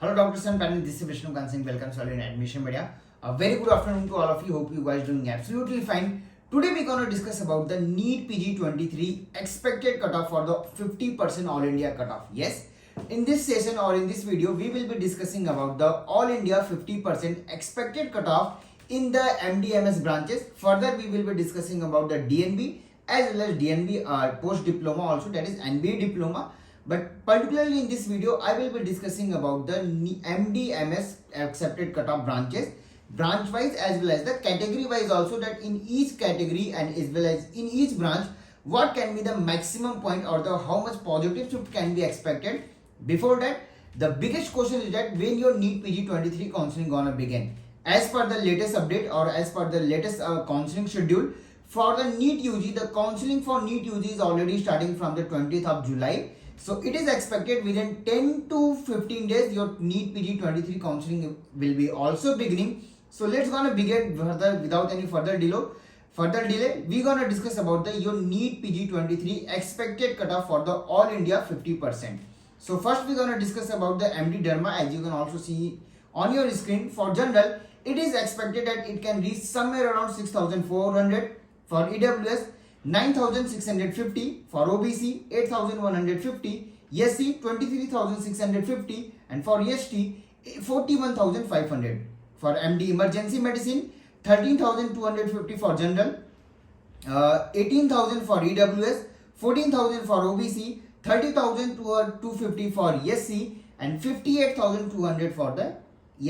Hello, doctors and parents. This is Vishnu Kansing. Welcome to Admission Media. A very good afternoon to all of you. Hope you guys doing absolutely fine. Today we're gonna discuss about the NEET PG 23 expected cutoff for the 50% All India cutoff. Yes, in this session or in this video, we will be discussing about the All India 50% expected cutoff in the MDMS branches. Further, we will be discussing about the DNB as well as DNB post diploma also, that is MBA diploma. But particularly in this video, I will be discussing about the MDMS accepted cutoff branches, branch wise as well as the category wise also, that in each category and as well as in each branch, what can be the maximum point or the how much positive shift can be expected. Before that, the biggest question is that when your NEET PG 23 counseling gonna begin. As per the latest update or as per the latest counseling schedule, for the NEET UG, the counseling for NEET UG is already starting from the 20th of July. So it is expected within 10 to 15 days your NEET PG 23 counseling will be also beginning. So let's gonna begin further without any further delay. We're gonna discuss about the your NEET PG 23 expected cutoff for the All India 50%. So first we're gonna discuss about the MD Derma. As you can also see on your screen, for general it is expected that it can reach somewhere around 6,400, for EWS 9,650, for OBC 8,150, SC 23,650, and for ST 41,500. For MD Emergency Medicine 13,250 for general, 18,000 for EWS, 14,000 for OBC, 30,250 for SC, and 58,200 for the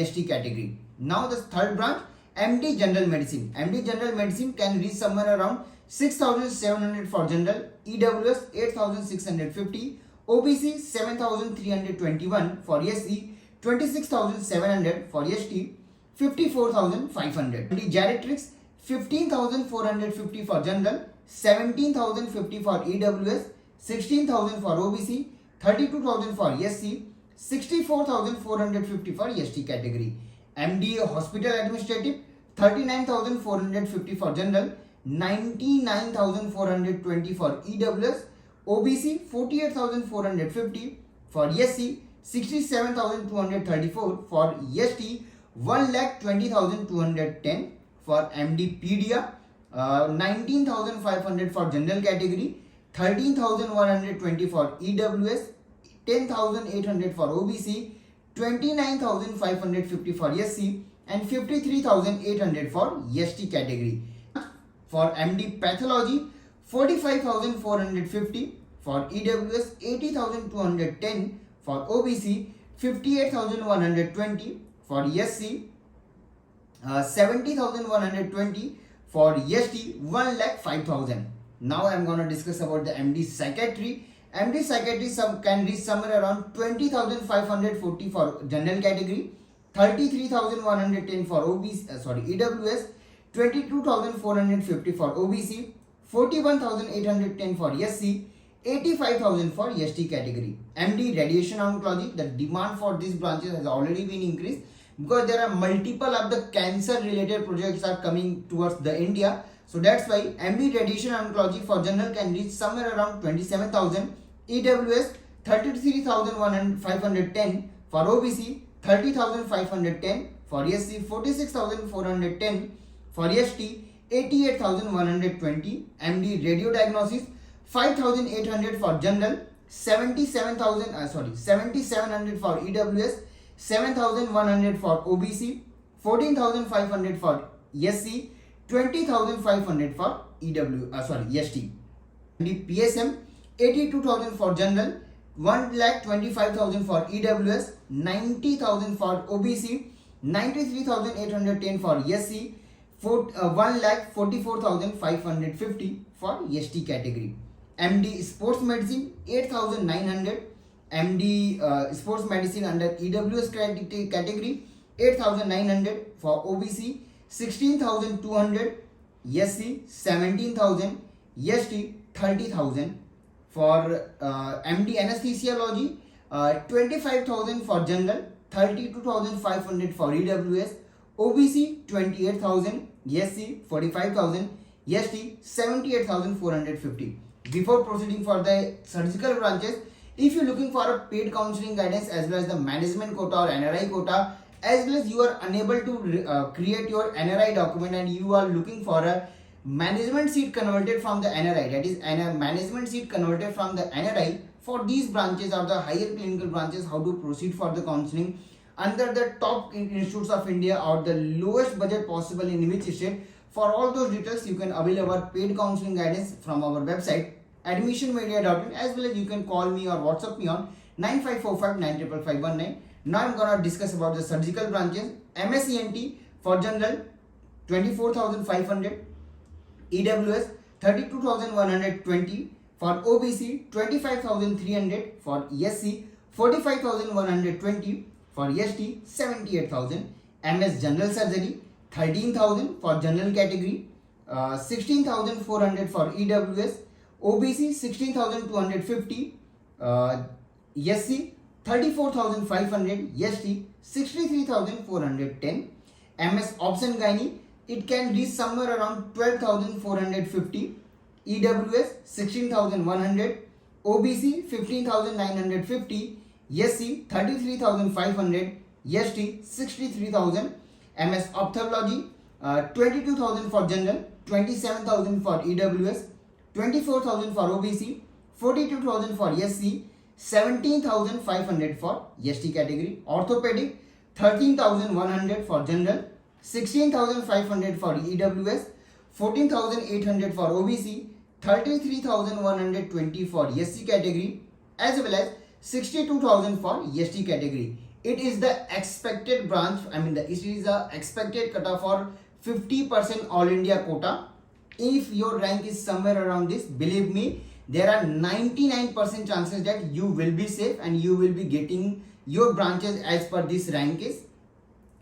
ST category. Now the third branch, MD General Medicine. MD General Medicine can reach somewhere around 6,700 for general, EWS 8,650, OBC 7,321, for SC 26,700, for ST 54,500. MD Geriatrics 15,450 for general, 17,050 for EWS, 16,000 for OBC, 32,000 for SC, 64,450 for ST category. MD Hospital Administrative 39,450 for general, 99,420 for EWS, OBC 48,450, for SC 67,234, for ST 1,20,210, for MD Pedia 19,500 for general category, 13,120 for EWS, 10,800 for OBC, 29,550 for SC, and 53,800 for ST category. For MD Pathology 45,450, for EWS 80,210, for OBC 58,120, for SC 70,120, for ST 1,05,000. Now I am going to discuss about the MD Psychiatry. MD Psychiatry can reach somewhere around 20,540 for general category, 33,110 for EWS, 22,450 for OBC, 41,810 for SC, 85,000 for ST category. MD Radiation Oncology, the demand for these branches has already been increased because there are multiple of the cancer related projects are coming towards the India. So that's why MD Radiation Oncology for general can reach somewhere around 27,000, EWS 33,510, for OBC 30,510, for SC 46,410, for ST 88,120, MD Radio Diagnosis 5,800 for general, 7,700 for EWS, 7,100 for OBC, 14,500 for SC, 20,500 for ST. MD PSM 82,000 for general, 1,25,000 for EWS, 90,000 for OBC, 93,810 for SC, 1,44,550 for ST category. MD Sports Medicine 8,900, MD Sports Medicine under EWS category 8,900, for OBC 16,200, SC 17,000, ST 30,000. For MD Anesthesiology 25,000 for general, 32,500 for EWS, OBC 28,000, SC 45,000, ST 78,450. Before proceeding for the surgical branches, If you're looking for a paid counseling guidance as well as the management quota or NRI quota, as well as you are unable to create your NRI document and you are looking for a management seat converted from the NRI, that is a management seat converted from the NRI, for these branches or the higher clinical branches, how to proceed for the counseling under the top institutes of India or the lowest budget possible in which state. For all those details, you can avail our paid counseling guidance from our website admissionmedia.in, as well as you can call me or WhatsApp me on 9545 Now I'm gonna discuss about the surgical branches. MSENT for general 24,500, EWS 32,120, for OBC 25,300, for SC 45,120, for ST 78,000. MS general surgery 13,000 for general category, 16,400 for EWS, OBC 16,250, SC 34,500, ST 63,410. MS option gynae, it can reach somewhere around 12,450, EWS 16,100, OBC 15,950, SC 33,500, ST 63,000. MS ophthalmology 22,000 for general, 27,000 for EWS, 24,000 for OBC, 42,000 for SC, 17,500 for ST category. Orthopedic 13,100 for general, 16,500 for EWS, 14,800 for OBC, 33,120 for SC category, as well as 62,000 for ST category. It is the expected branch, it is the expected cutoff for 50% all India quota. If your rank is somewhere around this, believe me, there are 99% chances that you will be safe and you will be getting your branches as per this rank is.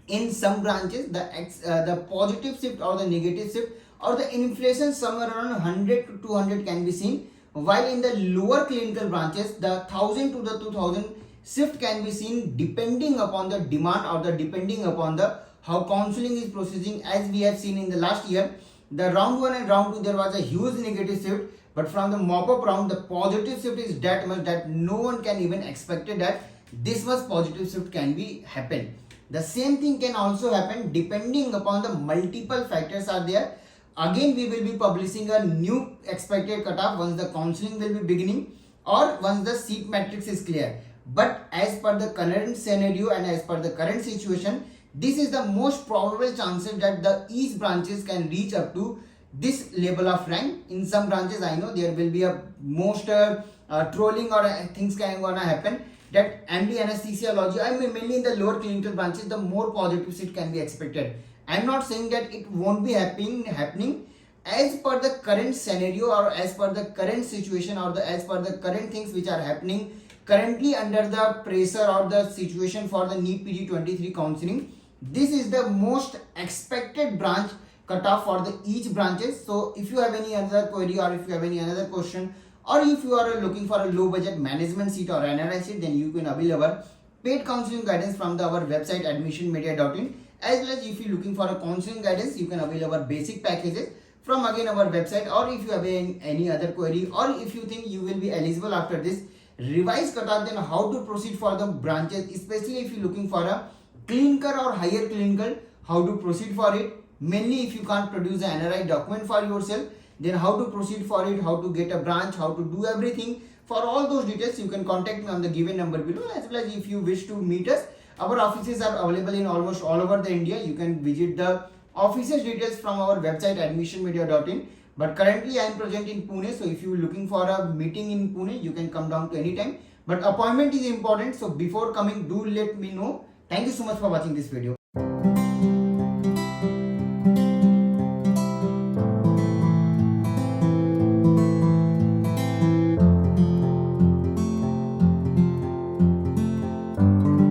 In some branches, the positive shift or the negative shift or the inflation somewhere around 100 to 200 can be seen, while in the lower clinical branches, the 1,000 to the 2,000 shift can be seen depending upon the demand or the depending upon the how counseling is proceeding. As we have seen in the last year, the round 1 and round 2 there was a huge negative shift, but from the mop-up round the positive shift is that much that no one can even expected that this much positive shift can be happen. The same thing can also happen depending upon the multiple factors are there. Again, we will be publishing a new expected cutoff once the counseling will be beginning or once the seat matrix is clear. But as per the current scenario and as per the current situation, this is the most probable chances that the each branches can reach up to this level of rank. In some branches, I know there will be a most trolling or things can gonna happen. That MD anesthesiology, mainly in the lower clinical branches, the more positive seat can be expected. I'm not saying that it won't be happening as per the current scenario or as per the current situation or as per the current things which are happening currently under the pressure or the situation for the NEET PG 23 counseling. This is the most expected branch cutoff for the each branches. So if you have any other query or if you have any another question or if you are looking for a low budget management seat or NRI seat, then you can avail our paid counseling guidance from our website admissionmedia.in. As well as if you are looking for a counseling guidance, you can avail our basic packages from again our website. Or if you have any other query or if you think you will be eligible after this revised cutoff, then how to proceed for the branches, especially if you are looking for a clinical or higher clinical, how to proceed for it. Mainly if you can't produce an NRI document for yourself, then how to proceed for it, how to get a branch, how to do everything. For all those details, you can contact me on the given number below. As well as if you wish to meet us, our offices are available in almost all over the India. You can visit the offices details from our website admissionmedia.in. But currently I am present in Pune, so if you are looking for a meeting in Pune, you can come down to any time. But appointment is important, so before coming, do let me know. Thank you so much for watching this video.